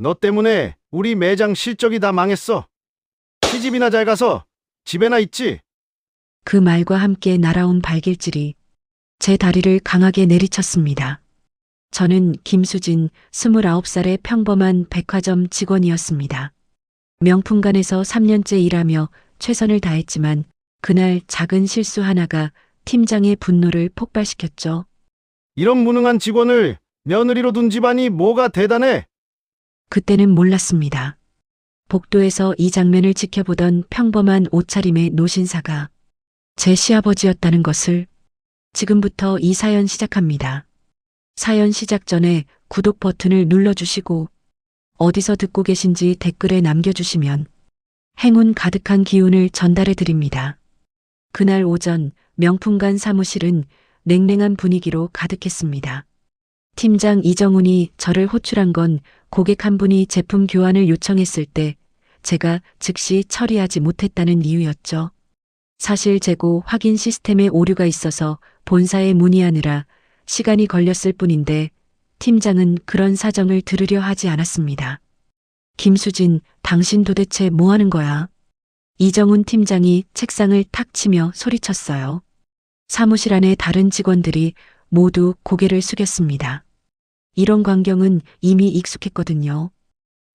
너 때문에 우리 매장 실적이 다 망했어. 시집이나 잘 가서 집에나 있지. 그 말과 함께 날아온 발길질이 제 다리를 강하게 내리쳤습니다. 저는 김수진 29살의 평범한 백화점 직원이었습니다. 명품관에서 3년째 일하며 최선을 다했지만 그날 작은 실수 하나가 팀장의 분노를 폭발시켰죠. 이런 무능한 직원을 며느리로 둔 집안이 뭐가 대단해? 그때는 몰랐습니다. 복도에서 이 장면을 지켜보던 평범한 옷차림의 노신사가 제 시아버지였다는 것을. 지금부터 이 사연 시작합니다. 사연 시작 전에 구독 버튼을 눌러주시고 어디서 듣고 계신지 댓글에 남겨주시면 행운 가득한 기운을 전달해 드립니다. 그날 오전 명품관 사무실은 냉랭한 분위기로 가득했습니다. 팀장 이정훈이 저를 호출한 건 고객 한 분이 제품 교환을 요청했을 때 제가 즉시 처리하지 못했다는 이유였죠. 사실 재고 확인 시스템에 오류가 있어서 본사에 문의하느라 시간이 걸렸을 뿐인데 팀장은 그런 사정을 들으려 하지 않았습니다. 김수진, 당신 도대체 뭐 하는 거야? 이정훈 팀장이 책상을 탁 치며 소리쳤어요. 사무실 안에 다른 직원들이 모두 고개를 숙였습니다. 이런 광경은 이미 익숙했거든요.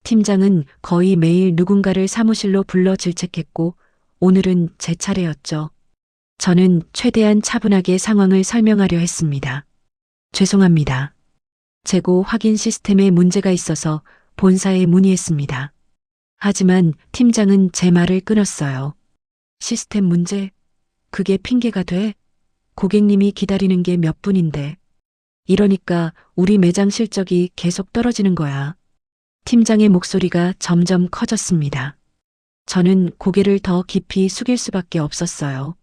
팀장은 거의 매일 누군가를 사무실로 불러 질책했고 오늘은 제 차례였죠. 저는 최대한 차분하게 상황을 설명하려 했습니다. 죄송합니다. 재고 확인 시스템에 문제가 있어서 본사에 문의했습니다. 하지만 팀장은 제 말을 끊었어요. 시스템 문제? 그게 핑계가 돼? 고객님이 기다리는 게 몇 분인데. 이러니까 우리 매장 실적이 계속 떨어지는 거야. 팀장의 목소리가 점점 커졌습니다. 저는 고개를 더 깊이 숙일 수밖에 없었어요.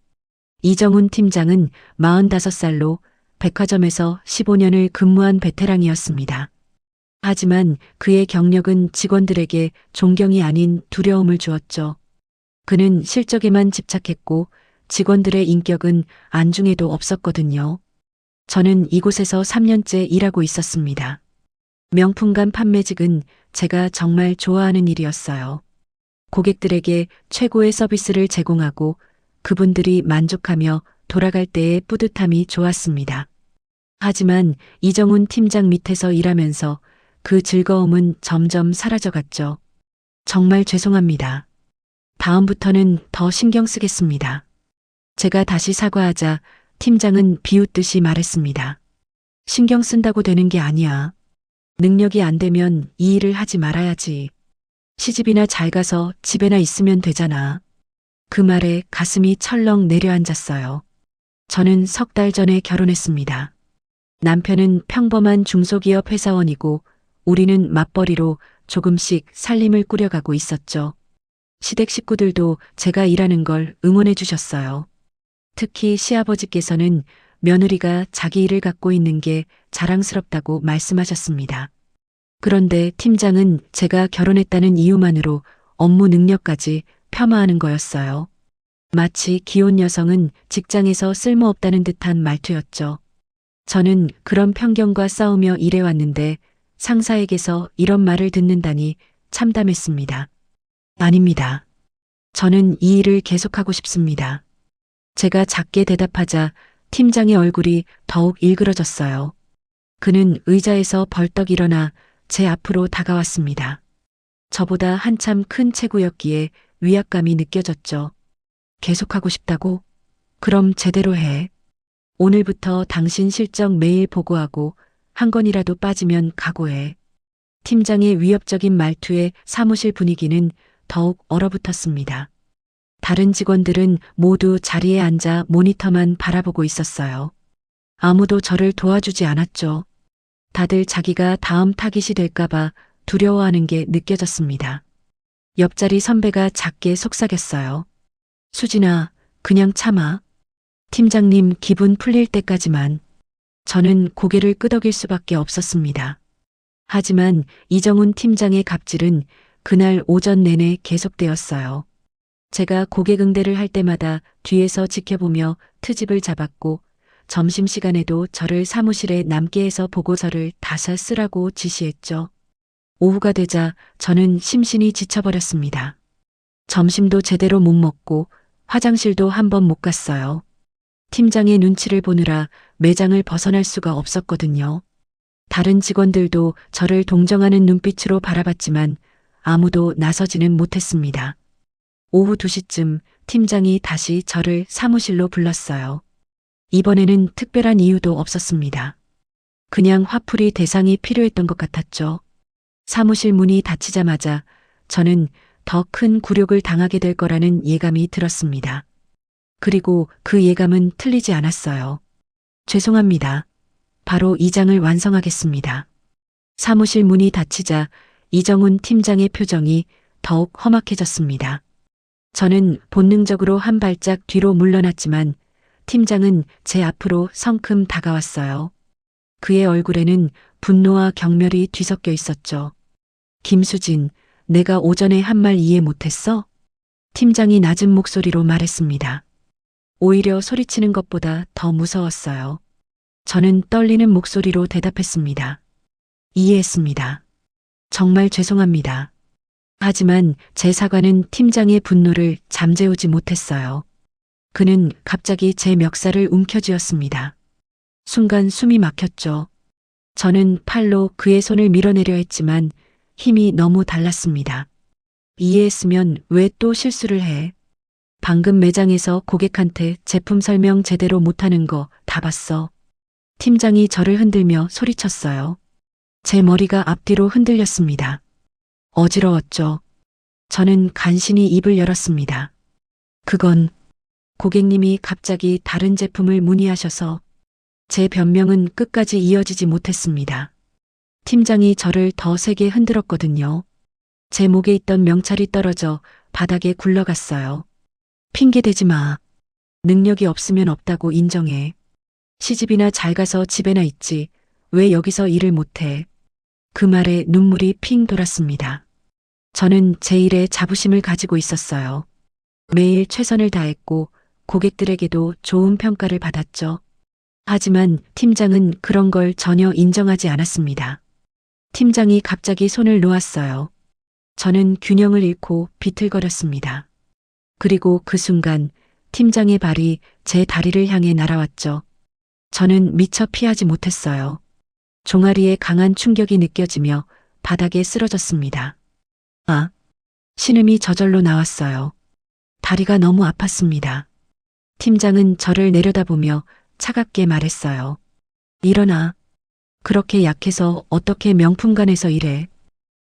이정훈 팀장은 45살로 백화점에서 15년을 근무한 베테랑이었습니다. 하지만 그의 경력은 직원들에게 존경이 아닌 두려움을 주었죠. 그는 실적에만 집착했고 직원들의 인격은 안중에도 없었거든요. 저는 이곳에서 3년째 일하고 있었습니다. 명품관 판매직은 제가 정말 좋아하는 일이었어요. 고객들에게 최고의 서비스를 제공하고 그분들이 만족하며 돌아갈 때의 뿌듯함이 좋았습니다. 하지만 이정훈 팀장 밑에서 일하면서 그 즐거움은 점점 사라져갔죠. 정말 죄송합니다. 다음부터는 더 신경 쓰겠습니다. 제가 다시 사과하자 팀장은 비웃듯이 말했습니다. 신경 쓴다고 되는 게 아니야. 능력이 안 되면 이 일을 하지 말아야지. 시집이나 잘 가서 집에나 있으면 되잖아. 그 말에 가슴이 철렁 내려앉았어요. 저는 3달 전에 결혼했습니다. 남편은 평범한 중소기업 회사원이고 우리는 맞벌이로 조금씩 살림을 꾸려가고 있었죠. 시댁 식구들도 제가 일하는 걸 응원해 주셨어요. 특히 시아버지께서는 며느리가 자기 일을 갖고 있는 게 자랑스럽다고 말씀하셨습니다. 그런데 팀장은 제가 결혼했다는 이유만으로 업무 능력까지 폄하하는 거였어요. 마치 기혼 여성은 직장에서 쓸모없다는 듯한 말투였죠. 저는 그런 편견과 싸우며 일해왔는데 상사에게서 이런 말을 듣는다니 참담했습니다. 아닙니다. 저는 이 일을 계속하고 싶습니다. 제가 작게 대답하자 팀장의 얼굴이 더욱 일그러졌어요. 그는 의자에서 벌떡 일어나 제 앞으로 다가왔습니다. 저보다 한참 큰 체구였기에 위압감이 느껴졌죠. 계속하고 싶다고? 그럼 제대로 해. 오늘부터 당신 실적 매일 보고하고 한 건이라도 빠지면 각오해. 팀장의 위협적인 말투에 사무실 분위기는 더욱 얼어붙었습니다. 다른 직원들은 모두 자리에 앉아 모니터만 바라보고 있었어요. 아무도 저를 도와주지 않았죠. 다들 자기가 다음 타깃이 될까봐 두려워하는 게 느껴졌습니다. 옆자리 선배가 작게 속삭였어요. 수진아, 그냥 참아. 팀장님 기분 풀릴 때까지만. 저는 고개를 끄덕일 수밖에 없었습니다. 하지만 이정훈 팀장의 갑질은 그날 오전 내내 계속되었어요. 제가 고객 응대를 할 때마다 뒤에서 지켜보며 트집을 잡았고 점심시간에도 저를 사무실에 남게 해서 보고서를 다 쓰라고 지시했죠. 오후가 되자 저는 심신이 지쳐버렸습니다. 점심도 제대로 못 먹고 화장실도 한 번 못 갔어요. 팀장의 눈치를 보느라 매장을 벗어날 수가 없었거든요. 다른 직원들도 저를 동정하는 눈빛으로 바라봤지만 아무도 나서지는 못했습니다. 오후 2시쯤 팀장이 다시 저를 사무실로 불렀어요. 이번에는 특별한 이유도 없었습니다. 그냥 화풀이 대상이 필요했던 것 같았죠. 사무실 문이 닫히자마자 저는 더 큰 굴욕을 당하게 될 거라는 예감이 들었습니다. 그리고 그 예감은 틀리지 않았어요. 죄송합니다. 바로 이 장을 완성하겠습니다. 사무실 문이 닫히자 이정훈 팀장의 표정이 더욱 험악해졌습니다. 저는 본능적으로 한 발짝 뒤로 물러났지만 팀장은 제 앞으로 성큼 다가왔어요. 그의 얼굴에는 분노와 경멸이 뒤섞여 있었죠. 김수진, 내가 오전에 한 말 이해 못했어? 팀장이 낮은 목소리로 말했습니다. 오히려 소리치는 것보다 더 무서웠어요. 저는 떨리는 목소리로 대답했습니다. 이해했습니다. 정말 죄송합니다. 하지만 제 사과는 팀장의 분노를 잠재우지 못했어요. 그는 갑자기 제 멱살을 움켜쥐었습니다. 순간 숨이 막혔죠. 저는 팔로 그의 손을 밀어내려 했지만 힘이 너무 달랐습니다. 이해했으면 왜 또 실수를 해? 방금 매장에서 고객한테 제품 설명 제대로 못하는 거 다 봤어. 팀장이 저를 흔들며 소리쳤어요. 제 머리가 앞뒤로 흔들렸습니다. 어지러웠죠. 저는 간신히 입을 열었습니다. 그건 고객님이 갑자기 다른 제품을 문의하셔서 제 변명은 끝까지 이어지지 못했습니다. 팀장이 저를 더 세게 흔들었거든요. 제 목에 있던 명찰이 떨어져 바닥에 굴러갔어요. 핑계대지 마. 능력이 없으면 없다고 인정해. 시집이나 잘 가서 집에나 있지. 왜 여기서 일을 못해? 그 말에 눈물이 핑 돌았습니다. 저는 제 일에 자부심을 가지고 있었어요. 매일 최선을 다했고 고객들에게도 좋은 평가를 받았죠. 하지만 팀장은 그런 걸 전혀 인정하지 않았습니다. 팀장이 갑자기 손을 놓았어요. 저는 균형을 잃고 비틀거렸습니다. 그리고 그 순간 팀장의 발이 제 다리를 향해 날아왔죠. 저는 미처 피하지 못했어요. 종아리에 강한 충격이 느껴지며 바닥에 쓰러졌습니다. 아, 신음이 저절로 나왔어요. 다리가 너무 아팠습니다. 팀장은 저를 내려다보며 차갑게 말했어요. 일어나. 그렇게 약해서 어떻게 명품관에서 일해?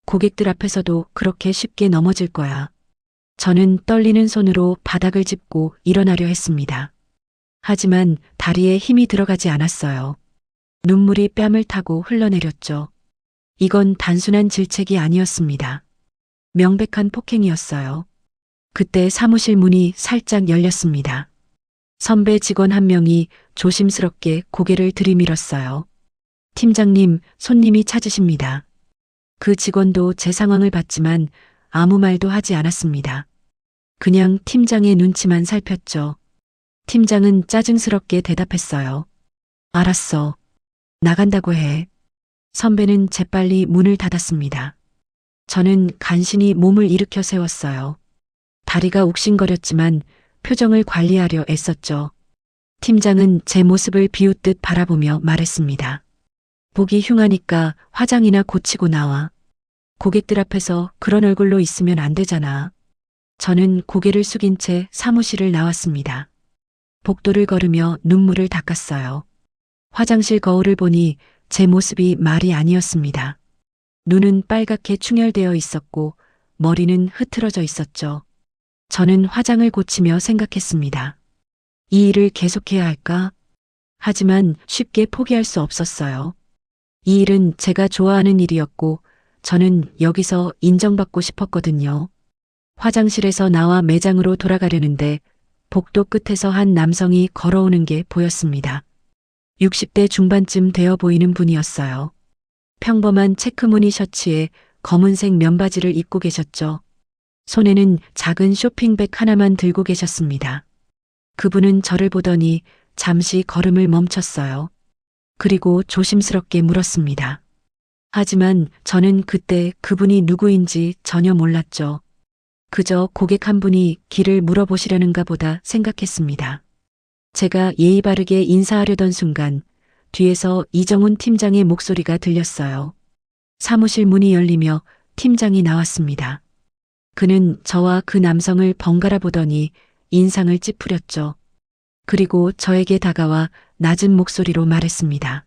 고객들 앞에서도 그렇게 쉽게 넘어질 거야. 저는 떨리는 손으로 바닥을 짚고 일어나려 했습니다. 하지만 다리에 힘이 들어가지 않았어요. 눈물이 뺨을 타고 흘러내렸죠. 이건 단순한 질책이 아니었습니다. 명백한 폭행이었어요. 그때 사무실 문이 살짝 열렸습니다. 선배 직원 한 명이 조심스럽게 고개를 들이밀었어요. 팀장님, 손님이 찾으십니다. 그 직원도 제 상황을 봤지만 아무 말도 하지 않았습니다. 그냥 팀장의 눈치만 살폈죠. 팀장은 짜증스럽게 대답했어요. 알았어. 나간다고 해. 선배는 재빨리 문을 닫았습니다. 저는 간신히 몸을 일으켜 세웠어요. 다리가 욱신거렸지만 표정을 관리하려 애썼죠. 팀장은 제 모습을 비웃듯 바라보며 말했습니다. 보기 흉하니까 화장이나 고치고 나와. 고객들 앞에서 그런 얼굴로 있으면 안 되잖아. 저는 고개를 숙인 채 사무실을 나왔습니다. 복도를 걸으며 눈물을 닦았어요. 화장실 거울을 보니 제 모습이 말이 아니었습니다. 눈은 빨갛게 충혈되어 있었고 머리는 흐트러져 있었죠. 저는 화장을 고치며 생각했습니다. 이 일을 계속해야 할까? 하지만 쉽게 포기할 수 없었어요. 이 일은 제가 좋아하는 일이었고 저는 여기서 인정받고 싶었거든요. 화장실에서 나와 매장으로 돌아가려는데 복도 끝에서 한 남성이 걸어오는 게 보였습니다. 60대 중반쯤 되어 보이는 분이었어요. 평범한 체크무늬 셔츠에 검은색 면바지를 입고 계셨죠. 손에는 작은 쇼핑백 하나만 들고 계셨습니다. 그분은 저를 보더니 잠시 걸음을 멈췄어요. 그리고 조심스럽게 물었습니다. 하지만 저는 그때 그분이 누구인지 전혀 몰랐죠. 그저 고객 한 분이 길을 물어보시려는가 보다 생각했습니다. 제가 예의 바르게 인사하려던 순간 뒤에서 이정훈 팀장의 목소리가 들렸어요. 사무실 문이 열리며 팀장이 나왔습니다. 그는 저와 그 남성을 번갈아 보더니 인상을 찌푸렸죠. 그리고 저에게 다가와 낮은 목소리로 말했습니다.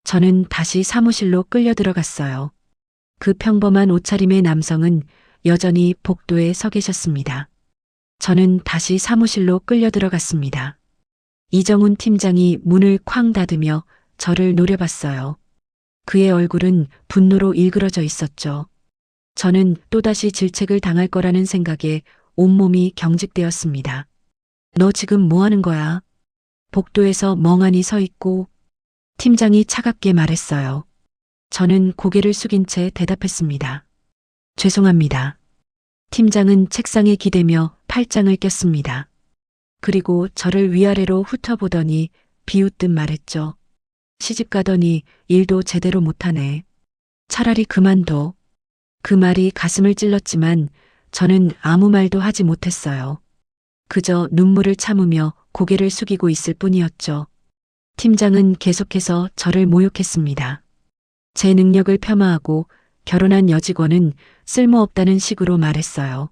저는 다시 사무실로 끌려 들어갔어요. 그 평범한 옷차림의 남성은 여전히 복도에 서 계셨습니다. 저는 다시 사무실로 끌려 들어갔습니다. 이정훈 팀장이 문을 쾅 닫으며 저를 노려봤어요. 그의 얼굴은 분노로 일그러져 있었죠. 저는 또다시 질책을 당할 거라는 생각에 온몸이 경직되었습니다. 너 지금 뭐 하는 거야? 복도에서 멍하니 서 있고 팀장이 차갑게 말했어요. 저는 고개를 숙인 채 대답했습니다. 죄송합니다. 팀장은 책상에 기대며 팔짱을 꼈습니다. 그리고 저를 위아래로 훑어보더니 비웃듯 말했죠. 시집 가더니 일도 제대로 못하네. 차라리 그만둬. 그 말이 가슴을 찔렀지만 저는 아무 말도 하지 못했어요. 그저 눈물을 참으며 고개를 숙이고 있을 뿐이었죠. 팀장은 계속해서 저를 모욕했습니다. 제 능력을 폄하하고 결혼한 여직원은 쓸모없다는 식으로 말했어요.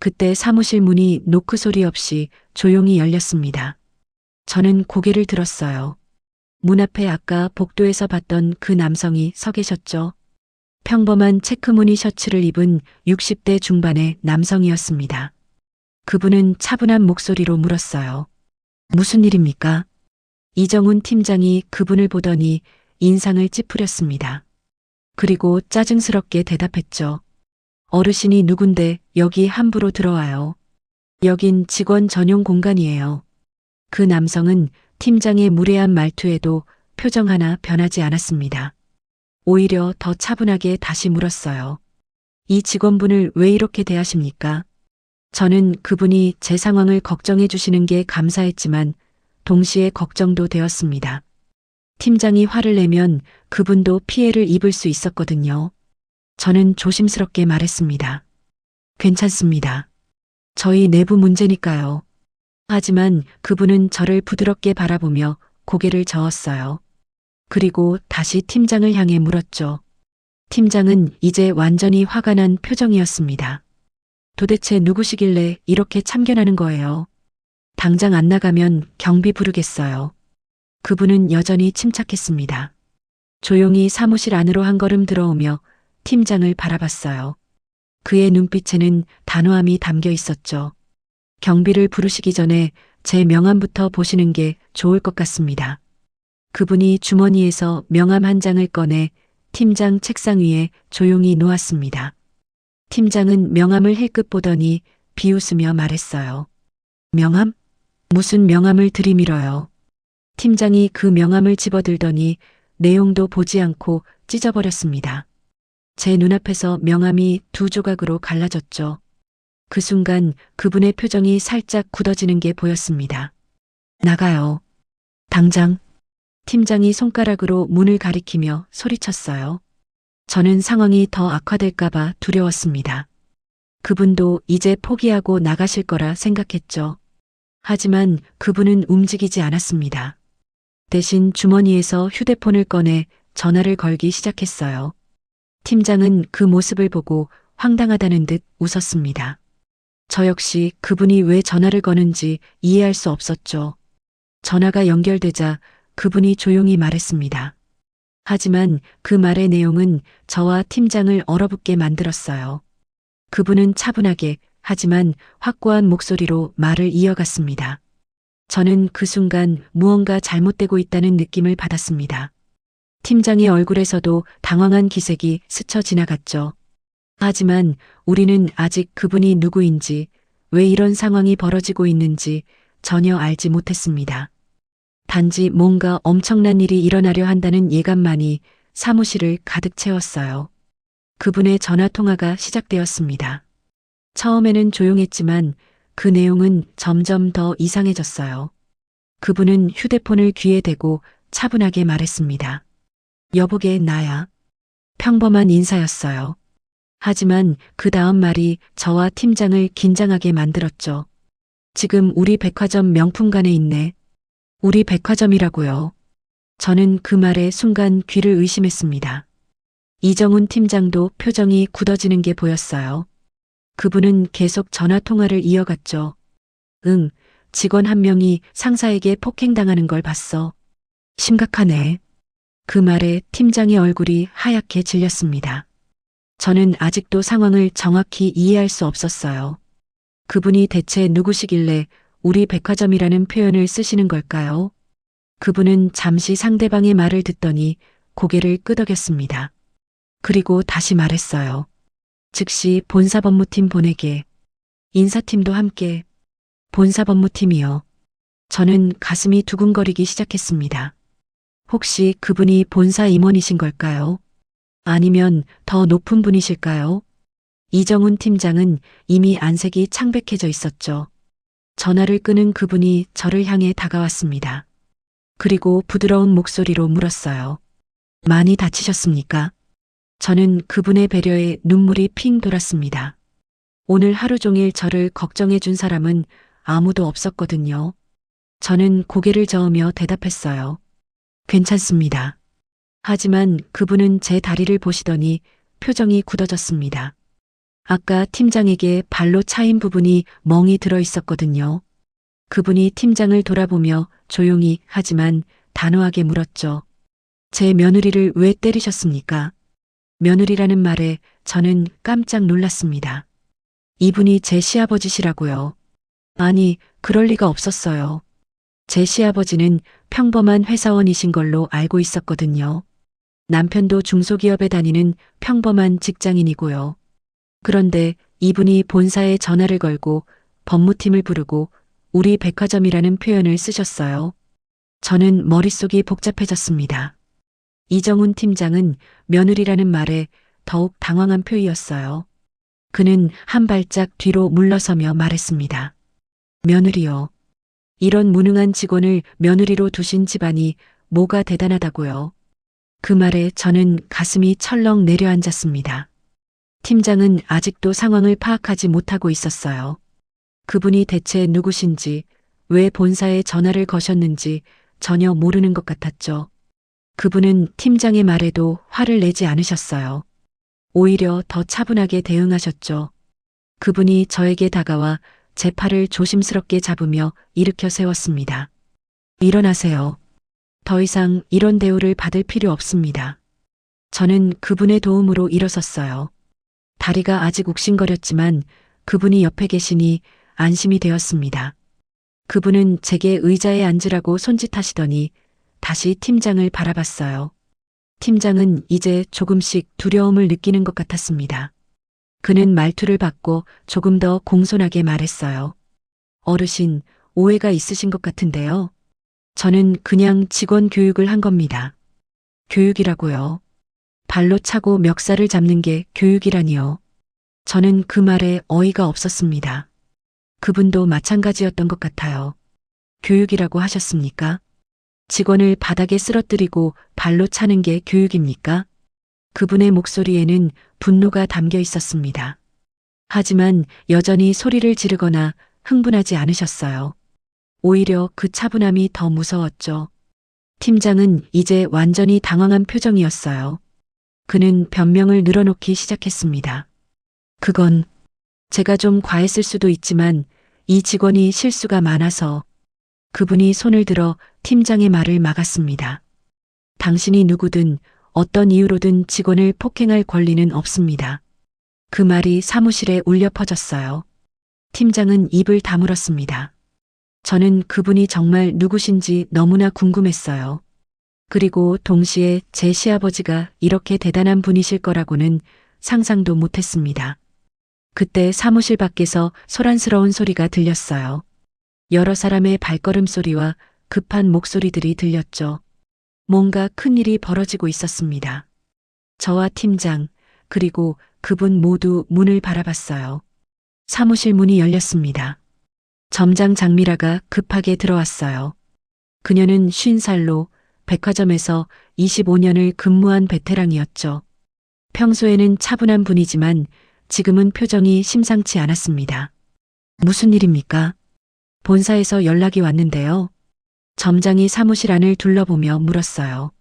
그때 사무실 문이 노크 소리 없이 조용히 열렸습니다. 저는 고개를 들었어요. 문 앞에 아까 복도에서 봤던 그 남성이 서 계셨죠. 평범한 체크무늬 셔츠를 입은 60대 중반의 남성이었습니다. 그분은 차분한 목소리로 물었어요. 무슨 일입니까? 이정훈 팀장이 그분을 보더니 인상을 찌푸렸습니다. 그리고 짜증스럽게 대답했죠. 어르신이 누군데 여기 함부로 들어와요. 여긴 직원 전용 공간이에요. 그 남성은 팀장의 무례한 말투에도 표정 하나 변하지 않았습니다. 오히려 더 차분하게 다시 물었어요. 이 직원분을 왜 이렇게 대하십니까? 저는 그분이 제 상황을 걱정해 주시는 게 감사했지만 동시에 걱정도 되었습니다. 팀장이 화를 내면 그분도 피해를 입을 수 있었거든요. 저는 조심스럽게 말했습니다. 괜찮습니다. 저희 내부 문제니까요. 하지만 그분은 저를 부드럽게 바라보며 고개를 저었어요. 그리고 다시 팀장을 향해 물었죠. 팀장은 이제 완전히 화가 난 표정이었습니다. 도대체 누구시길래 이렇게 참견하는 거예요? 당장 안 나가면 경비 부르겠어요. 그분은 여전히 침착했습니다. 조용히 사무실 안으로 한 걸음 들어오며 팀장을 바라봤어요. 그의 눈빛에는 단호함이 담겨 있었죠. 경비를 부르시기 전에 제 명함부터 보시는 게 좋을 것 같습니다. 그분이 주머니에서 명함 한 장을 꺼내 팀장 책상 위에 조용히 놓았습니다. 팀장은 명함을 힐끗 보더니 비웃으며 말했어요. 명함? 무슨 명함을 들이밀어요. 팀장이 그 명함을 집어들더니 내용도 보지 않고 찢어버렸습니다. 제 눈앞에서 명함이 두 조각으로 갈라졌죠. 그 순간 그분의 표정이 살짝 굳어지는 게 보였습니다. 나가요. 당장. 팀장이 손가락으로 문을 가리키며 소리쳤어요. 저는 상황이 더 악화될까봐 두려웠습니다. 그분도 이제 포기하고 나가실 거라 생각했죠. 하지만 그분은 움직이지 않았습니다. 대신 주머니에서 휴대폰을 꺼내 전화를 걸기 시작했어요. 팀장은 그 모습을 보고 황당하다는 듯 웃었습니다. 저 역시 그분이 왜 전화를 거는지 이해할 수 없었죠. 전화가 연결되자 그분이 조용히 말했습니다. 하지만 그 말의 내용은 저와 팀장을 얼어붙게 만들었어요. 그분은 차분하게 하지만 확고한 목소리로 말을 이어갔습니다. 저는 그 순간 무언가 잘못되고 있다는 느낌을 받았습니다. 팀장의 얼굴에서도 당황한 기색이 스쳐 지나갔죠. 하지만 우리는 아직 그분이 누구인지, 왜 이런 상황이 벌어지고 있는지 전혀 알지 못했습니다. 단지 뭔가 엄청난 일이 일어나려 한다는 예감만이 사무실을 가득 채웠어요. 그분의 전화 통화가 시작되었습니다. 처음에는 조용했지만 그 내용은 점점 더 이상해졌어요. 그분은 휴대폰을 귀에 대고 차분하게 말했습니다. 여보게 나야. 평범한 인사였어요. 하지만 그 다음 말이 저와 팀장을 긴장하게 만들었죠. 지금 우리 백화점 명품관에 있네. 우리 백화점이라고요. 저는 그 말에 순간 귀를 의심했습니다. 이정훈 팀장도 표정이 굳어지는 게 보였어요. 그분은 계속 전화 통화를 이어갔죠. 응, 직원 한 명이 상사에게 폭행당하는 걸 봤어. 심각하네. 그 말에 팀장의 얼굴이 하얗게 질렸습니다. 저는 아직도 상황을 정확히 이해할 수 없었어요. 그분이 대체 누구시길래 우리 백화점이라는 표현을 쓰시는 걸까요? 그분은 잠시 상대방의 말을 듣더니 고개를 끄덕였습니다. 그리고 다시 말했어요. 즉시 본사법무팀 보내게. 인사팀도 함께. 본사법무팀이요. 저는 가슴이 두근거리기 시작했습니다. 혹시 그분이 본사 임원이신 걸까요? 아니면 더 높은 분이실까요? 이정훈 팀장은 이미 안색이 창백해져 있었죠. 전화를 끄는 그분이 저를 향해 다가왔습니다. 그리고 부드러운 목소리로 물었어요. 많이 다치셨습니까? 저는 그분의 배려에 눈물이 핑 돌았습니다. 오늘 하루 종일 저를 걱정해 준 사람은 아무도 없었거든요. 저는 고개를 저으며 대답했어요. 괜찮습니다. 하지만 그분은 제 다리를 보시더니 표정이 굳어졌습니다. 아까 팀장에게 발로 차인 부분이 멍이 들어 있었거든요. 그분이 팀장을 돌아보며 조용히 하지만 단호하게 물었죠. 제 며느리를 왜 때리셨습니까? 며느리라는 말에 저는 깜짝 놀랐습니다. 이분이 제 시아버지시라고요. 아니, 그럴 리가 없었어요. 제 시아버지는 평범한 회사원이신 걸로 알고 있었거든요. 남편도 중소기업에 다니는 평범한 직장인이고요. 그런데 이분이 본사에 전화를 걸고 법무팀을 부르고 우리 백화점이라는 표현을 쓰셨어요. 저는 머릿속이 복잡해졌습니다. 이정훈 팀장은 며느리라는 말에 더욱 당황한 표이었어요. 그는 한 발짝 뒤로 물러서며 말했습니다. 며느리요. 이런 무능한 직원을 며느리로 두신 집안이 뭐가 대단하다고요. 그 말에 저는 가슴이 철렁 내려앉았습니다. 팀장은 아직도 상황을 파악하지 못하고 있었어요. 그분이 대체 누구신지, 왜 본사에 전화를 거셨는지 전혀 모르는 것 같았죠. 그분은 팀장의 말에도 화를 내지 않으셨어요. 오히려 더 차분하게 대응하셨죠. 그분이 저에게 다가와 제 팔을 조심스럽게 잡으며 일으켜 세웠습니다. 일어나세요. 더 이상 이런 대우를 받을 필요 없습니다. 저는 그분의 도움으로 일어섰어요. 다리가 아직 욱신거렸지만 그분이 옆에 계시니 안심이 되었습니다. 그분은 제게 의자에 앉으라고 손짓하시더니 다시 팀장을 바라봤어요. 팀장은 이제 조금씩 두려움을 느끼는 것 같았습니다. 그는 말투를 바꿔 조금 더 공손하게 말했어요. 어르신, 오해가 있으신 것 같은데요. 저는 그냥 직원 교육을 한 겁니다. 교육이라고요. 발로 차고 멱살을 잡는 게 교육이라니요. 저는 그 말에 어이가 없었습니다. 그분도 마찬가지였던 것 같아요. 교육이라고 하셨습니까? 직원을 바닥에 쓰러뜨리고 발로 차는 게 교육입니까? 그분의 목소리에는 분노가 담겨 있었습니다. 하지만 여전히 소리를 지르거나 흥분하지 않으셨어요. 오히려 그 차분함이 더 무서웠죠. 팀장은 이제 완전히 당황한 표정이었어요. 그는 변명을 늘어놓기 시작했습니다. 그건 제가 좀 과했을 수도 있지만 이 직원이 실수가 많아서. 그분이 손을 들어 팀장의 말을 막았습니다. 당신이 누구든 어떤 이유로든 직원을 폭행할 권리는 없습니다. 그 말이 사무실에 울려 퍼졌어요. 팀장은 입을 다물었습니다. 저는 그분이 정말 누구신지 너무나 궁금했어요. 그리고 동시에 제 시아버지가 이렇게 대단한 분이실 거라고는 상상도 못했습니다. 그때 사무실 밖에서 소란스러운 소리가 들렸어요. 여러 사람의 발걸음 소리와 급한 목소리들이 들렸죠. 뭔가 큰일이 벌어지고 있었습니다. 저와 팀장, 그리고 그분 모두 문을 바라봤어요. 사무실 문이 열렸습니다. 점장 장미라가 급하게 들어왔어요. 그녀는 50살로 백화점에서 25년을 근무한 베테랑이었죠. 평소에는 차분한 분이지만 지금은 표정이 심상치 않았습니다. 무슨 일입니까? 본사에서 연락이 왔는데요. 점장이 사무실 안을 둘러보며 물었어요.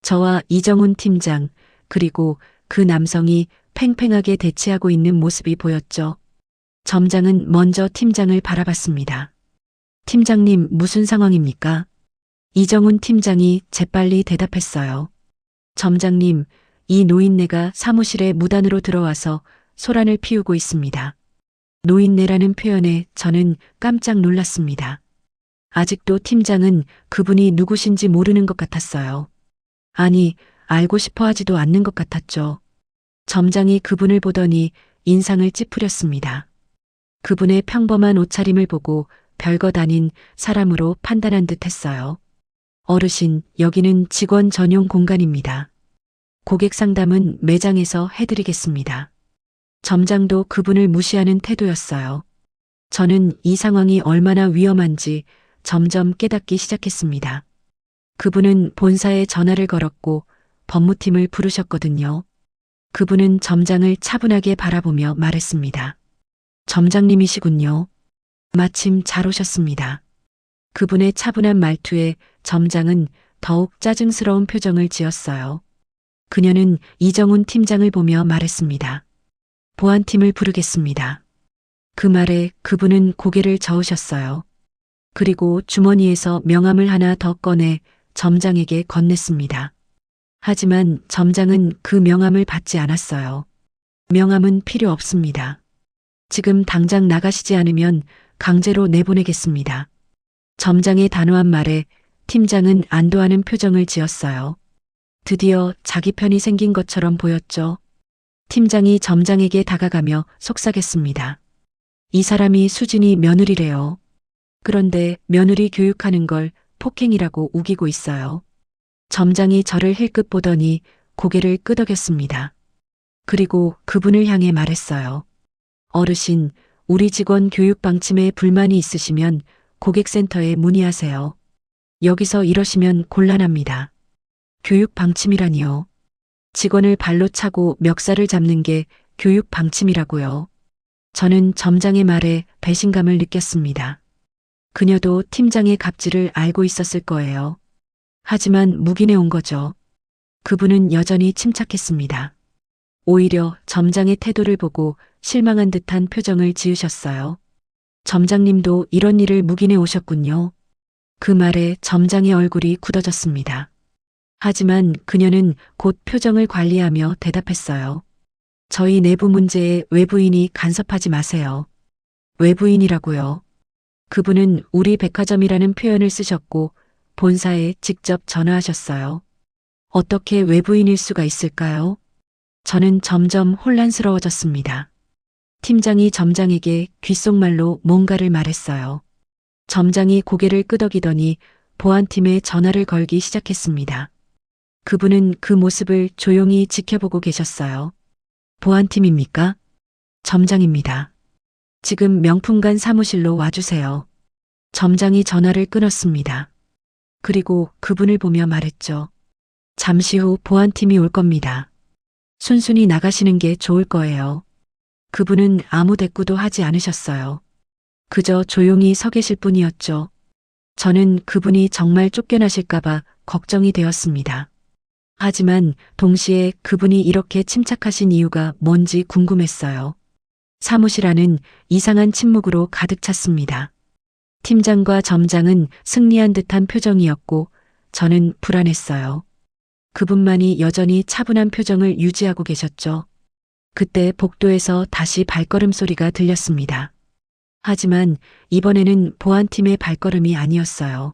저와 이정훈 팀장, 그리고 그 남성이 팽팽하게 대치하고 있는 모습이 보였죠. 점장은 먼저 팀장을 바라봤습니다. 팀장님, 무슨 상황입니까? 이정훈 팀장이 재빨리 대답했어요. 점장님, 이 노인네가 사무실에 무단으로 들어와서 소란을 피우고 있습니다. 노인네라는 표현에 저는 깜짝 놀랐습니다. 아직도 팀장은 그분이 누구신지 모르는 것 같았어요. 아니, 알고 싶어 하지도 않는 것 같았죠. 점장이 그분을 보더니 인상을 찌푸렸습니다. 그분의 평범한 옷차림을 보고 별것 아닌 사람으로 판단한 듯 했어요. 어르신, 여기는 직원 전용 공간입니다. 고객 상담은 매장에서 해드리겠습니다. 점장도 그분을 무시하는 태도였어요. 저는 이 상황이 얼마나 위험한지 점점 깨닫기 시작했습니다. 그분은 본사에 전화를 걸었고 법무팀을 부르셨거든요. 그분은 점장을 차분하게 바라보며 말했습니다. 점장님이시군요. 마침 잘 오셨습니다. 그분의 차분한 말투에 점장은 더욱 짜증스러운 표정을 지었어요. 그녀는 이정훈 팀장을 보며 말했습니다. 보안팀을 부르겠습니다. 그 말에 그분은 고개를 저으셨어요. 그리고 주머니에서 명함을 하나 더 꺼내 점장에게 건넸습니다. 하지만 점장은 그 명함을 받지 않았어요. 명함은 필요 없습니다. 지금 당장 나가시지 않으면 강제로 내보내겠습니다. 점장의 단호한 말에 팀장은 안도하는 표정을 지었어요. 드디어 자기 편이 생긴 것처럼 보였죠. 팀장이 점장에게 다가가며 속삭였습니다. 이 사람이 수진이 며느리래요. 그런데 며느리 교육하는 걸 폭행이라고 우기고 있어요. 점장이 저를 힐끗 보더니 고개를 끄덕였습니다. 그리고 그분을 향해 말했어요. 어르신, 우리 직원 교육 방침에 불만이 있으시면 고객센터에 문의하세요. 여기서 이러시면 곤란합니다. 교육 방침이라니요. 직원을 발로 차고 멱살을 잡는 게 교육 방침이라고요. 저는 점장의 말에 배신감을 느꼈습니다. 그녀도 팀장의 갑질을 알고 있었을 거예요. 하지만 묵인해 온 거죠. 그분은 여전히 침착했습니다. 오히려 점장의 태도를 보고 실망한 듯한 표정을 지으셨어요. 점장님도 이런 일을 묵인해 오셨군요. 그 말에 점장의 얼굴이 굳어졌습니다. 하지만 그녀는 곧 표정을 관리하며 대답했어요. 저희 내부 문제에 외부인이 간섭하지 마세요. 외부인이라고요. 그분은 우리 백화점이라는 표현을 쓰셨고 본사에 직접 전화하셨어요. 어떻게 외부인일 수가 있을까요? 저는 점점 혼란스러워졌습니다. 팀장이 점장에게 귓속말로 뭔가를 말했어요. 점장이 고개를 끄덕이더니 보안팀에 전화를 걸기 시작했습니다. 그분은 그 모습을 조용히 지켜보고 계셨어요. 보안팀입니까? 점장입니다. 지금 명품관 사무실로 와주세요. 점장이 전화를 끊었습니다. 그리고 그분을 보며 말했죠. 잠시 후 보안팀이 올 겁니다. 순순히 나가시는 게 좋을 거예요. 그분은 아무 대꾸도 하지 않으셨어요. 그저 조용히 서 계실 뿐이었죠. 저는 그분이 정말 쫓겨나실까봐 걱정이 되었습니다. 하지만 동시에 그분이 이렇게 침착하신 이유가 뭔지 궁금했어요. 사무실 안은 이상한 침묵으로 가득 찼습니다. 팀장과 점장은 승리한 듯한 표정이었고 저는 불안했어요. 그분만이 여전히 차분한 표정을 유지하고 계셨죠. 그때 복도에서 다시 발걸음 소리가 들렸습니다. 하지만 이번에는 보안팀의 발걸음이 아니었어요.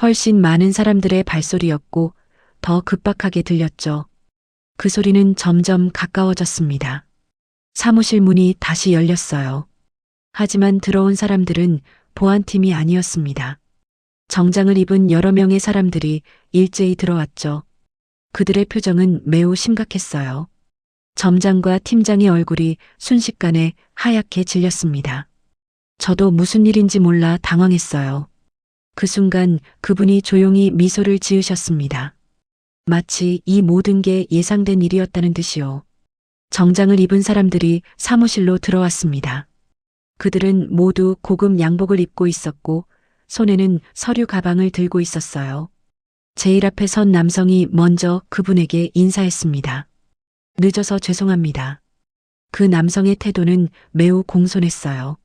훨씬 많은 사람들의 발소리였고 더 급박하게 들렸죠. 그 소리는 점점 가까워졌습니다. 사무실 문이 다시 열렸어요. 하지만 들어온 사람들은 보안팀이 아니었습니다. 정장을 입은 여러 명의 사람들이 일제히 들어왔죠. 그들의 표정은 매우 심각했어요. 점장과 팀장의 얼굴이 순식간에 하얗게 질렸습니다. 저도 무슨 일인지 몰라 당황했어요. 그 순간 그분이 조용히 미소를 지으셨습니다. 마치 이 모든 게 예상된 일이었다는 듯이요. 정장을 입은 사람들이 사무실로 들어왔습니다. 그들은 모두 고급 양복을 입고 있었고 손에는 서류 가방을 들고 있었어요. 제일 앞에 선 남성이 먼저 그분에게 인사했습니다. 늦어서 죄송합니다. 그 남성의 태도는 매우 공손했어요.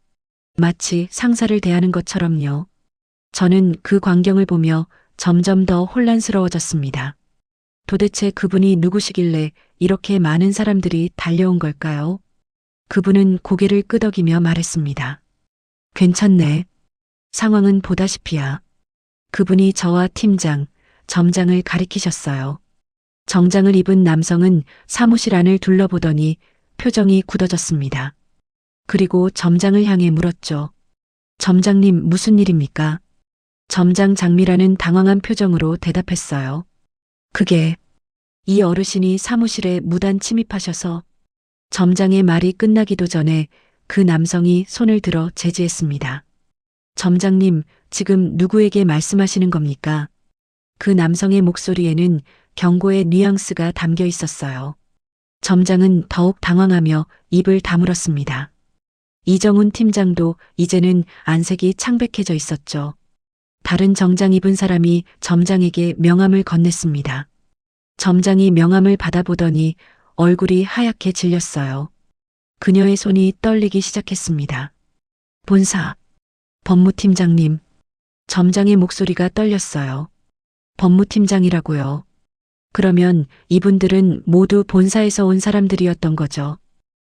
마치 상사를 대하는 것처럼요. 저는 그 광경을 보며 점점 더 혼란스러워졌습니다. 도대체 그분이 누구시길래 이렇게 많은 사람들이 달려온 걸까요? 그분은 고개를 끄덕이며 말했습니다. 괜찮네. 상황은 보다시피야. 그분이 저와 팀장, 점장을 가리키셨어요. 정장을 입은 남성은 사무실 안을 둘러보더니 표정이 굳어졌습니다. 그리고 점장을 향해 물었죠. 점장님 무슨 일입니까? 점장 장미라는 당황한 표정으로 대답했어요. 그게 이 어르신이 사무실에 무단 침입하셔서 점장의 말이 끝나기도 전에 그 남성이 손을 들어 제지했습니다. 점장님, 지금 누구에게 말씀하시는 겁니까? 그 남성의 목소리에는 경고의 뉘앙스가 담겨 있었어요. 점장은 더욱 당황하며 입을 다물었습니다. 이정훈 팀장도 이제는 안색이 창백해져 있었죠. 다른 정장 입은 사람이 점장에게 명함을 건넸습니다. 점장이 명함을 받아보더니 얼굴이 하얗게 질렸어요. 그녀의 손이 떨리기 시작했습니다. 본사, 법무팀장님. 점장의 목소리가 떨렸어요. 법무팀장이라고요. 그러면 이분들은 모두 본사에서 온 사람들이었던 거죠.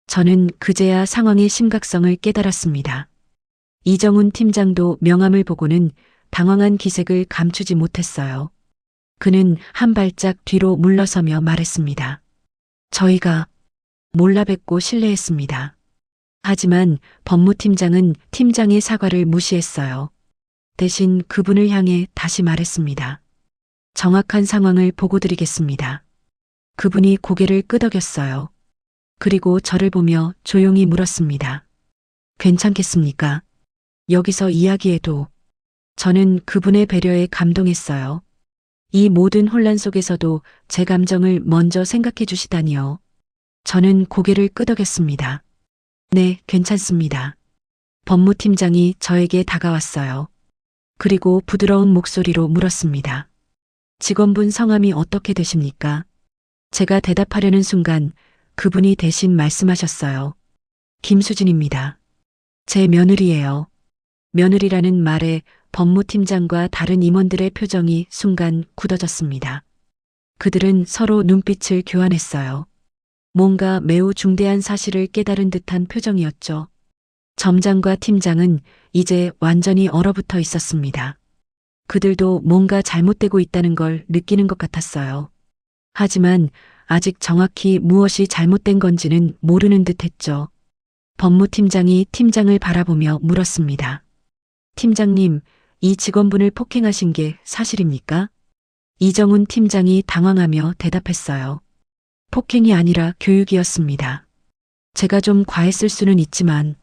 저는 그제야 상황의 심각성을 깨달았습니다. 이정훈 팀장도 명함을 보고는 당황한 기색을 감추지 못했어요. 그는 한 발짝 뒤로 물러서며 말했습니다. 저희가 몰라 뵙고 실례했습니다. 하지만 법무팀장은 팀장의 사과를 무시했어요. 대신 그분을 향해 다시 말했습니다. 정확한 상황을 보고 드리겠습니다. 그분이 고개를 끄덕였어요. 그리고 저를 보며 조용히 물었습니다. 괜찮겠습니까? 여기서 이야기해도. 저는 그분의 배려에 감동했어요. 이 모든 혼란 속에서도 제 감정을 먼저 생각해 주시다니요. 저는 고개를 끄덕였습니다. 네, 괜찮습니다. 법무팀장이 저에게 다가왔어요. 그리고 부드러운 목소리로 물었습니다. 직원분 성함이 어떻게 되십니까? 제가 대답하려는 순간 그분이 대신 말씀하셨어요. 김수진입니다. 제 며느리예요. 며느리라는 말에 법무팀장과 다른 임원들의 표정이 순간 굳어졌습니다. 그들은 서로 눈빛을 교환했어요. 뭔가 매우 중대한 사실을 깨달은 듯한 표정이었죠. 점장과 팀장은 이제 완전히 얼어붙어 있었습니다. 그들도 뭔가 잘못되고 있다는 걸 느끼는 것 같았어요. 하지만 아직 정확히 무엇이 잘못된 건지는 모르는 듯 했죠. 법무팀장이 팀장을 바라보며 물었습니다. 팀장님, 이 직원분을 폭행하신 게 사실입니까? 이정훈 팀장이 당황하며 대답했어요. 폭행이 아니라 교육이었습니다. 제가 좀 과했을 수는 있지만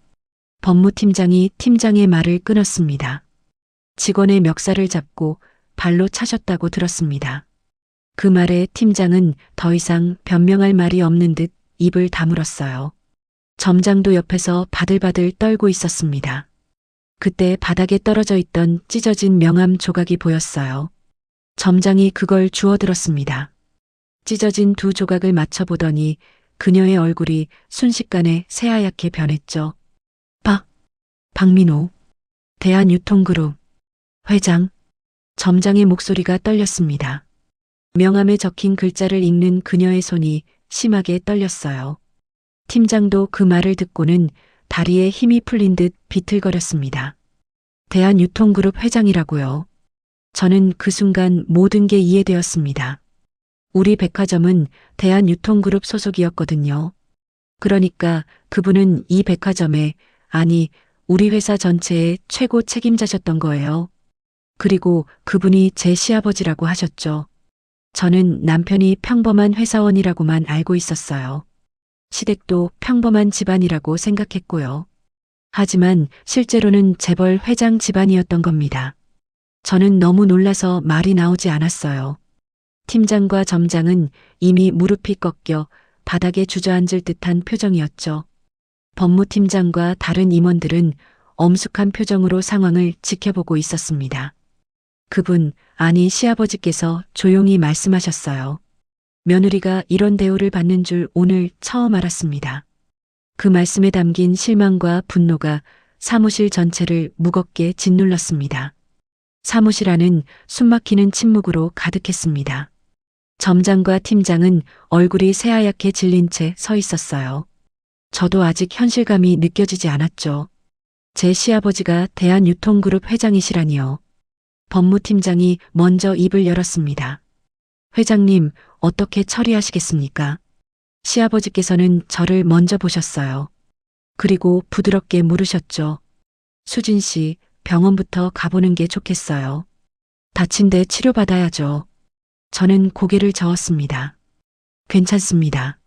법무팀장이 팀장의 말을 끊었습니다. 직원의 멱살을 잡고 발로 차셨다고 들었습니다. 그 말에 팀장은 더 이상 변명할 말이 없는 듯 입을 다물었어요. 점장도 옆에서 바들바들 떨고 있었습니다. 그때 바닥에 떨어져 있던 찢어진 명함 조각이 보였어요. 점장이 그걸 주워들었습니다. 찢어진 두 조각을 맞춰보더니 그녀의 얼굴이 순식간에 새하얗게 변했죠. 박민호, 대한유통그룹, 회장. 점장의 목소리가 떨렸습니다. 명함에 적힌 글자를 읽는 그녀의 손이 심하게 떨렸어요. 팀장도 그 말을 듣고는 다리에 힘이 풀린 듯 비틀거렸습니다. 대한유통그룹 회장이라고요. 저는 그 순간 모든 게 이해되었습니다. 우리 백화점은 대한유통그룹 소속이었거든요. 그러니까 그분은 이 백화점의, 아니, 우리 회사 전체의 최고 책임자셨던 거예요. 그리고 그분이 제 시아버지라고 하셨죠. 저는 남편이 평범한 회사원이라고만 알고 있었어요. 시댁도 평범한 집안이라고 생각했고요. 하지만 실제로는 재벌 회장 집안이었던 겁니다. 저는 너무 놀라서 말이 나오지 않았어요. 팀장과 점장은 이미 무릎이 꺾여 바닥에 주저앉을 듯한 표정이었죠. 법무팀장과 다른 임원들은 엄숙한 표정으로 상황을 지켜보고 있었습니다. 그분, 아니 시아버지께서 조용히 말씀하셨어요. 며느리가 이런 대우를 받는 줄 오늘 처음 알았습니다. 그 말씀에 담긴 실망과 분노가 사무실 전체를 무겁게 짓눌렀습니다. 사무실 안은 숨막히는 침묵으로 가득했습니다. 점장과 팀장은 얼굴이 새하얗게 질린 채 서 있었어요. 저도 아직 현실감이 느껴지지 않았죠. 제 시아버지가 대한유통그룹 회장이시라니요. 법무팀장이 먼저 입을 열었습니다. 회장님, 어떻게 처리하시겠습니까? 시아버지께서는 저를 먼저 보셨어요. 그리고 부드럽게 물으셨죠. 수진 씨, 병원부터 가보는 게 좋겠어요. 다친 데 치료받아야죠. 저는 고개를 저었습니다. 괜찮습니다.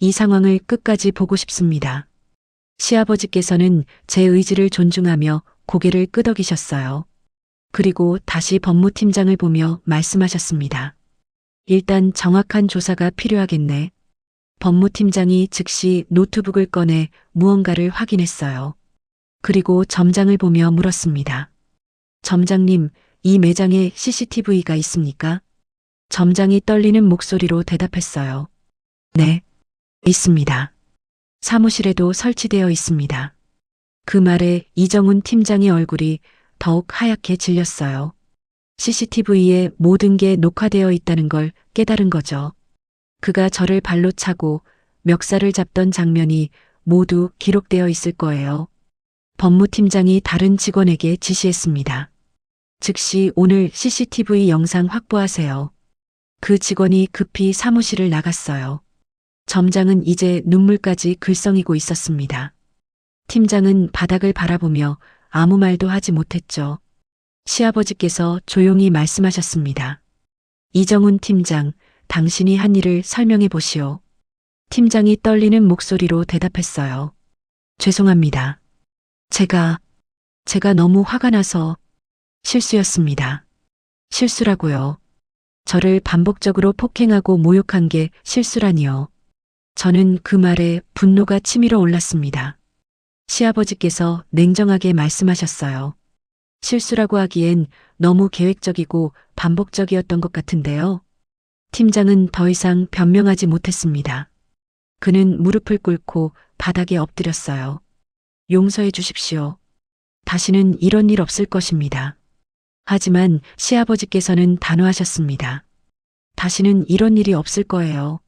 이 상황을 끝까지 보고 싶습니다. 시아버지께서는 제 의지를 존중하며 고개를 끄덕이셨어요. 그리고 다시 법무팀장을 보며 말씀하셨습니다. 일단 정확한 조사가 필요하겠네. 법무팀장이 즉시 노트북을 꺼내 무언가를 확인했어요. 그리고 점장을 보며 물었습니다. 점장님, 이 매장에 CCTV가 있습니까? 점장이 떨리는 목소리로 대답했어요. 네, 있습니다. 사무실에도 설치되어 있습니다. 그 말에 이정훈 팀장의 얼굴이 더욱 하얗게 질렸어요. CCTV에 모든 게 녹화되어 있다는 걸 깨달은 거죠. 그가 저를 발로 차고 멱살을 잡던 장면이 모두 기록되어 있을 거예요. 법무팀장이 다른 직원에게 지시했습니다. 즉시 오늘 CCTV 영상 확보하세요. 그 직원이 급히 사무실을 나갔어요. 점장은 이제 눈물까지 글썽이고 있었습니다. 팀장은 바닥을 바라보며 아무 말도 하지 못했죠. 시아버지께서 조용히 말씀하셨습니다. 이정훈 팀장, 당신이 한 일을 설명해 보시오. 팀장이 떨리는 목소리로 대답했어요. 죄송합니다. 제가 너무 화가 나서 실수였습니다. 실수라고요. 저를 반복적으로 폭행하고 모욕한 게 실수라니요. 저는 그 말에 분노가 치밀어 올랐습니다. 시아버지께서 냉정하게 말씀하셨어요. 실수라고 하기엔 너무 계획적이고 반복적이었던 것 같은데요. 팀장은 더 이상 변명하지 못했습니다. 그는 무릎을 꿇고 바닥에 엎드렸어요. 용서해 주십시오. 다시는 이런 일 없을 것입니다. 하지만 시아버지께서는 단호하셨습니다. 다시는 이런 일이 없을 거예요.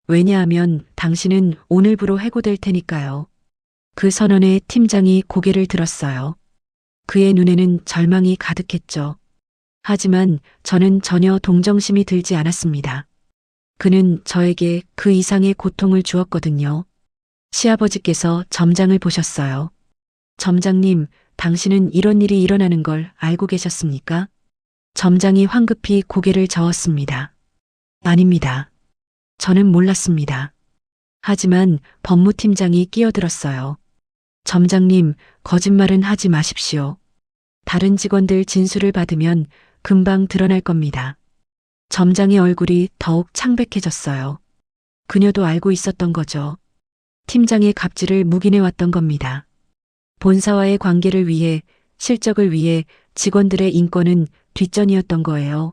왜냐하면 당신은 오늘부로 해고될 테니까요. 그 선언에 팀장이 고개를 들었어요. 그의 눈에는 절망이 가득했죠. 하지만 저는 전혀 동정심이 들지 않았습니다. 그는 저에게 그 이상의 고통을 주었거든요. 시아버지께서 점장을 보셨어요. 점장님, 당신은 이런 일이 일어나는 걸 알고 계셨습니까? 점장이 황급히 고개를 저었습니다. 아닙니다. 저는 몰랐습니다. 하지만 법무팀장이 끼어들었어요. 점장님, 거짓말은 하지 마십시오. 다른 직원들 진술을 받으면 금방 드러날 겁니다. 점장의 얼굴이 더욱 창백해졌어요. 그녀도 알고 있었던 거죠. 팀장의 갑질을 묵인해 왔던 겁니다. 본사와의 관계를 위해, 실적을 위해 직원들의 인권은 뒷전이었던 거예요.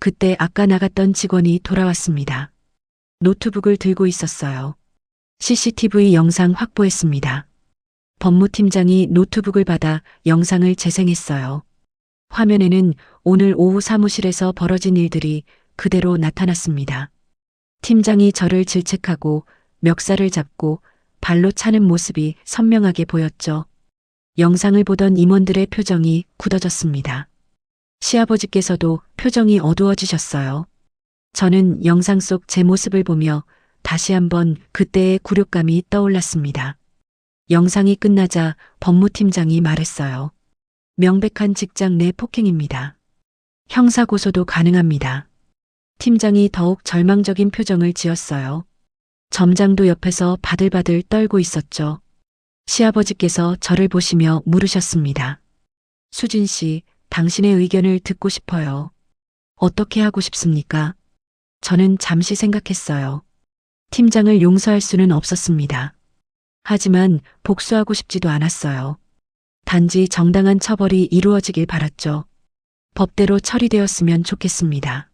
그때 아까 나갔던 직원이 돌아왔습니다. 노트북을 들고 있었어요. CCTV 영상 확보했습니다. 법무팀장이 노트북을 받아 영상을 재생했어요. 화면에는 오늘 오후 사무실에서 벌어진 일들이 그대로 나타났습니다. 팀장이 저를 질책하고 멱살을 잡고 발로 차는 모습이 선명하게 보였죠. 영상을 보던 임원들의 표정이 굳어졌습니다. 시아버지께서도 표정이 어두워지셨어요. 저는 영상 속 제 모습을 보며 다시 한번 그때의 굴욕감이 떠올랐습니다. 영상이 끝나자 법무팀장이 말했어요. 명백한 직장 내 폭행입니다. 형사고소도 가능합니다. 팀장이 더욱 절망적인 표정을 지었어요. 점장도 옆에서 바들바들 떨고 있었죠. 시아버지께서 저를 보시며 물으셨습니다. 수진 씨, 당신의 의견을 듣고 싶어요. 어떻게 하고 싶습니까? 저는 잠시 생각했어요. 팀장을 용서할 수는 없었습니다. 하지만 복수하고 싶지도 않았어요. 단지 정당한 처벌이 이루어지길 바랐죠. 법대로 처리되었으면 좋겠습니다.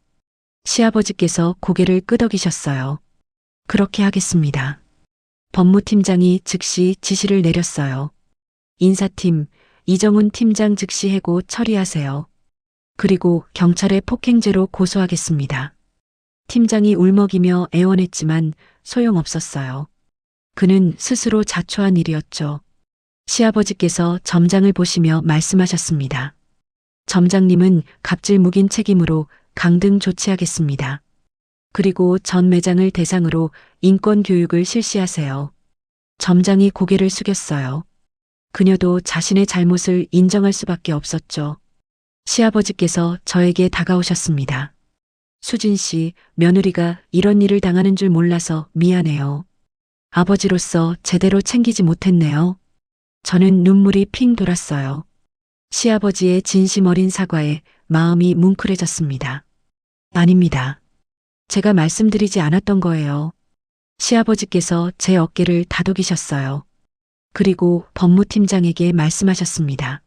시아버지께서 고개를 끄덕이셨어요. 그렇게 하겠습니다. 법무팀장이 즉시 지시를 내렸어요. 인사팀, 이정훈 팀장 즉시 해고 처리하세요. 그리고 경찰에 폭행죄로 고소하겠습니다. 팀장이 울먹이며 애원했지만 소용없었어요. 그는 스스로 자초한 일이었죠. 시아버지께서 점장을 보시며 말씀하셨습니다. 점장님은 갑질 묵인 책임으로 강등 조치하겠습니다. 그리고 전 매장을 대상으로 인권 교육을 실시하세요. 점장이 고개를 숙였어요. 그녀도 자신의 잘못을 인정할 수밖에 없었죠. 시아버지께서 저에게 다가오셨습니다. 수진 씨, 며느리가 이런 일을 당하는 줄 몰라서 미안해요. 아버지로서 제대로 챙기지 못했네요. 저는 눈물이 핑 돌았어요. 시아버지의 진심 어린 사과에 마음이 뭉클해졌습니다. 아닙니다. 제가 말씀드리지 않았던 거예요. 시아버지께서 제 어깨를 다독이셨어요. 그리고 법무팀장에게 말씀하셨습니다.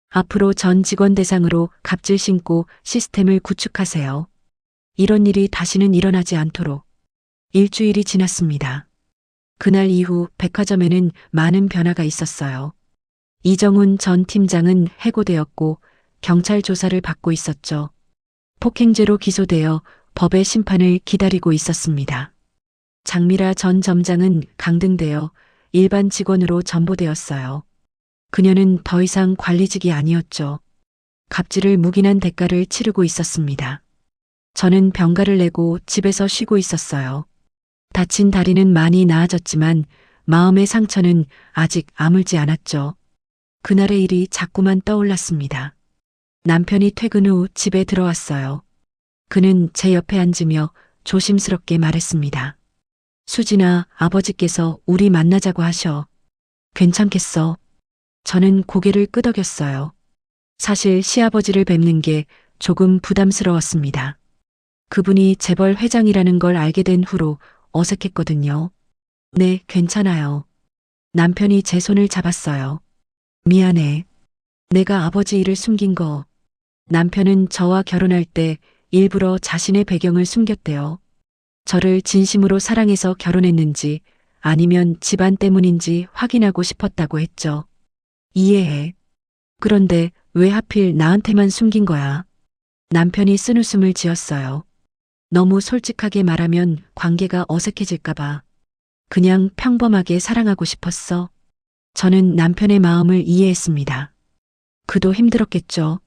앞으로 전 직원 대상으로 갑질 신고 시스템을 구축하세요. 이런 일이 다시는 일어나지 않도록. 일주일이 지났습니다. 그날 이후 백화점에는 많은 변화가 있었어요. 이정훈 전 팀장은 해고되었고 경찰 조사를 받고 있었죠. 폭행죄로 기소되어 법의 심판을 기다리고 있었습니다. 장미라 전 점장은 강등되어 일반 직원으로 전보되었어요. 그녀는 더 이상 관리직이 아니었죠. 갑질을 묵인한 대가를 치르고 있었습니다. 저는 병가를 내고 집에서 쉬고 있었어요. 다친 다리는 많이 나아졌지만 마음의 상처는 아직 아물지 않았죠. 그날의 일이 자꾸만 떠올랐습니다. 남편이 퇴근 후 집에 들어왔어요. 그는 제 옆에 앉으며 조심스럽게 말했습니다. 수진아, 아버지께서 우리 만나자고 하셔. 괜찮겠어? 저는 고개를 끄덕였어요. 사실 시아버지를 뵙는 게 조금 부담스러웠습니다. 그분이 재벌 회장이라는 걸 알게 된 후로 어색했거든요. 네, 괜찮아요. 남편이 제 손을 잡았어요. 미안해. 내가 아버지 일을 숨긴 거. 남편은 저와 결혼할 때 일부러 자신의 배경을 숨겼대요. 저를 진심으로 사랑해서 결혼했는지 아니면 집안 때문인지 확인하고 싶었다고 했죠. 이해해. 그런데 왜 하필 나한테만 숨긴 거야? 남편이 쓴웃음을 지었어요. 너무 솔직하게 말하면 관계가 어색해질까봐. 그냥 평범하게 사랑하고 싶었어. 저는 남편의 마음을 이해했습니다. 그도 힘들었겠죠.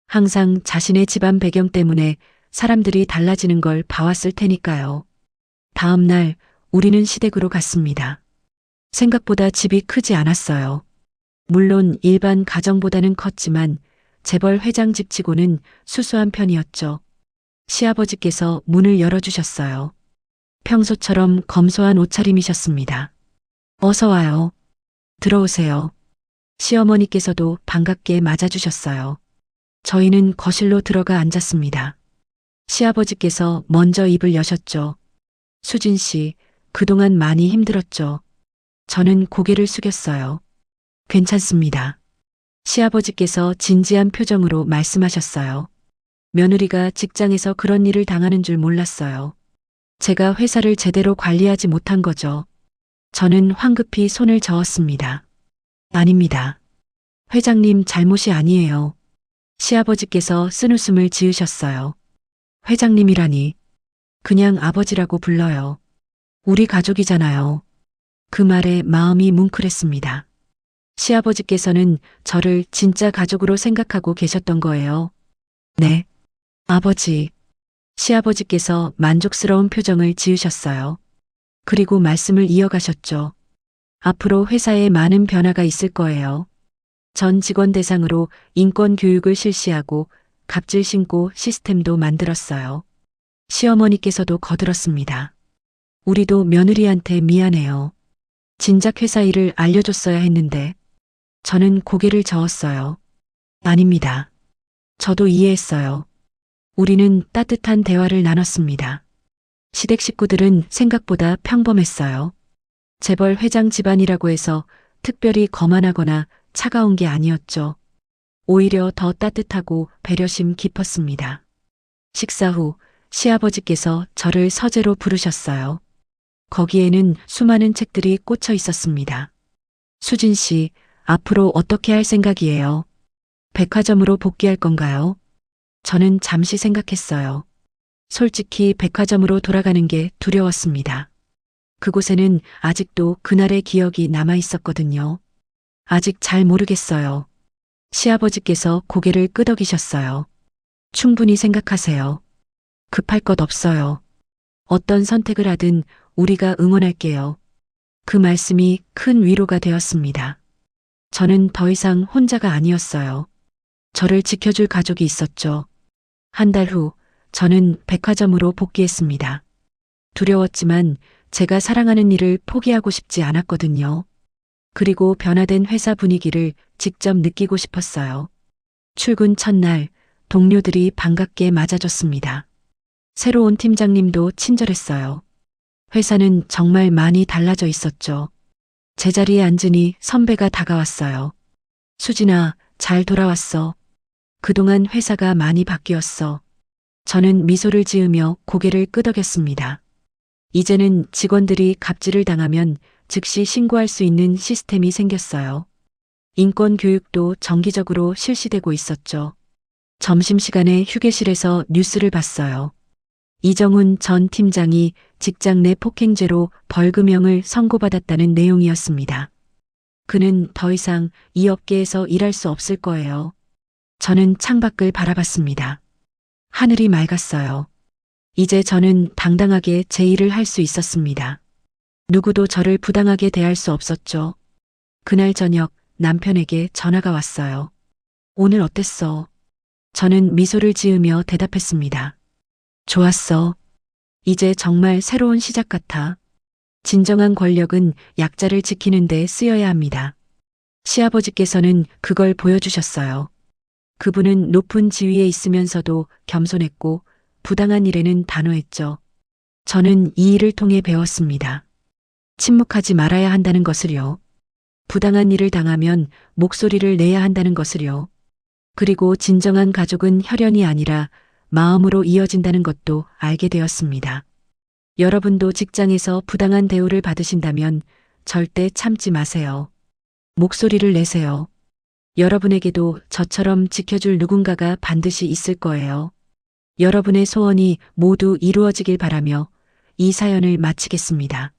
항상 자신의 집안 배경 때문에 사람들이 달라지는 걸 봐왔을 테니까요. 다음 날 우리는 시댁으로 갔습니다. 생각보다 집이 크지 않았어요. 물론 일반 가정보다는 컸지만 재벌 회장 집치고는 수수한 편이었죠. 시아버지께서 문을 열어주셨어요. 평소처럼 검소한 옷차림이셨습니다. 어서 와요. 들어오세요. 시어머니께서도 반갑게 맞아주셨어요. 저희는 거실로 들어가 앉았습니다. 시아버지께서 먼저 입을 여셨죠. 수진 씨, 그동안 많이 힘들었죠. 저는 고개를 숙였어요. 괜찮습니다. 시아버지께서 진지한 표정으로 말씀하셨어요. 며느리가 직장에서 그런 일을 당하는 줄 몰랐어요. 제가 회사를 제대로 관리하지 못한 거죠. 저는 황급히 손을 저었습니다. 아닙니다. 회장님 잘못이 아니에요. 시아버지께서 쓴웃음을 지으셨어요. 회장님이라니. 그냥 아버지라고 불러요. 우리 가족이잖아요. 그 말에 마음이 뭉클했습니다. 시아버지께서는 저를 진짜 가족으로 생각하고 계셨던 거예요. 네. 아버지. 시아버지께서 만족스러운 표정을 지으셨어요. 그리고 말씀을 이어가셨죠. 앞으로 회사에 많은 변화가 있을 거예요. 전 직원 대상으로 인권 교육을 실시하고 갑질 신고 시스템도 만들었어요. 시어머니께서도 거들었습니다. 우리도 며느리한테 미안해요. 진작 회사 일을 알려줬어야 했는데. 저는 고개를 저었어요. 아닙니다. 저도 이해했어요. 우리는 따뜻한 대화를 나눴습니다. 시댁 식구들은 생각보다 평범했어요. 재벌 회장 집안이라고 해서 특별히 거만하거나 차가운 게 아니었죠. 오히려 더 따뜻하고 배려심 깊었습니다. 식사 후 시아버지께서 저를 서재로 부르셨어요. 거기에는 수많은 책들이 꽂혀 있었습니다. 수진 씨, 앞으로 어떻게 할 생각이에요? 백화점으로 복귀할 건가요? 저는 잠시 생각했어요. 솔직히 백화점으로 돌아가는 게 두려웠습니다. 그곳에는 아직도 그날의 기억이 남아 있었거든요. 아직 잘 모르겠어요. 시아버지께서 고개를 끄덕이셨어요. 충분히 생각하세요. 급할 것 없어요. 어떤 선택을 하든 우리가 응원할게요. 그 말씀이 큰 위로가 되었습니다. 저는 더 이상 혼자가 아니었어요. 저를 지켜줄 가족이 있었죠. 한 달 후, 저는 백화점으로 복귀했습니다. 두려웠지만 제가 사랑하는 일을 포기하고 싶지 않았거든요. 그리고 변화된 회사 분위기를 직접 느끼고 싶었어요. 출근 첫날, 동료들이 반갑게 맞아줬습니다. 새로운 팀장님도 친절했어요. 회사는 정말 많이 달라져 있었죠. 제자리에 앉으니 선배가 다가왔어요. 수진아, 잘 돌아왔어. 그동안 회사가 많이 바뀌었어. 저는 미소를 지으며 고개를 끄덕였습니다. 이제는 직원들이 갑질을 당하면 즉시 신고할 수 있는 시스템이 생겼어요. 인권 교육도 정기적으로 실시되고 있었죠. 점심시간에 휴게실에서 뉴스를 봤어요. 이정훈 전 팀장이 직장 내 폭행죄로 벌금형을 선고받았다는 내용이었습니다. 그는 더 이상 이 업계에서 일할 수 없을 거예요. 저는 창밖을 바라봤습니다. 하늘이 맑았어요. 이제 저는 당당하게 제 일을 할 수 있었습니다. 누구도 저를 부당하게 대할 수 없었죠. 그날 저녁 남편에게 전화가 왔어요. 오늘 어땠어? 저는 미소를 지으며 대답했습니다. 좋았어. 이제 정말 새로운 시작 같아. 진정한 권력은 약자를 지키는 데 쓰여야 합니다. 시아버지께서는 그걸 보여주셨어요. 그분은 높은 지위에 있으면서도 겸손했고 부당한 일에는 단호했죠. 저는 이 일을 통해 배웠습니다. 침묵하지 말아야 한다는 것을요. 부당한 일을 당하면 목소리를 내야 한다는 것을요. 그리고 진정한 가족은 혈연이 아니라 마음으로 이어진다는 것도 알게 되었습니다. 여러분도 직장에서 부당한 대우를 받으신다면 절대 참지 마세요. 목소리를 내세요. 여러분에게도 저처럼 지켜줄 누군가가 반드시 있을 거예요. 여러분의 소원이 모두 이루어지길 바라며 이 사연을 마치겠습니다.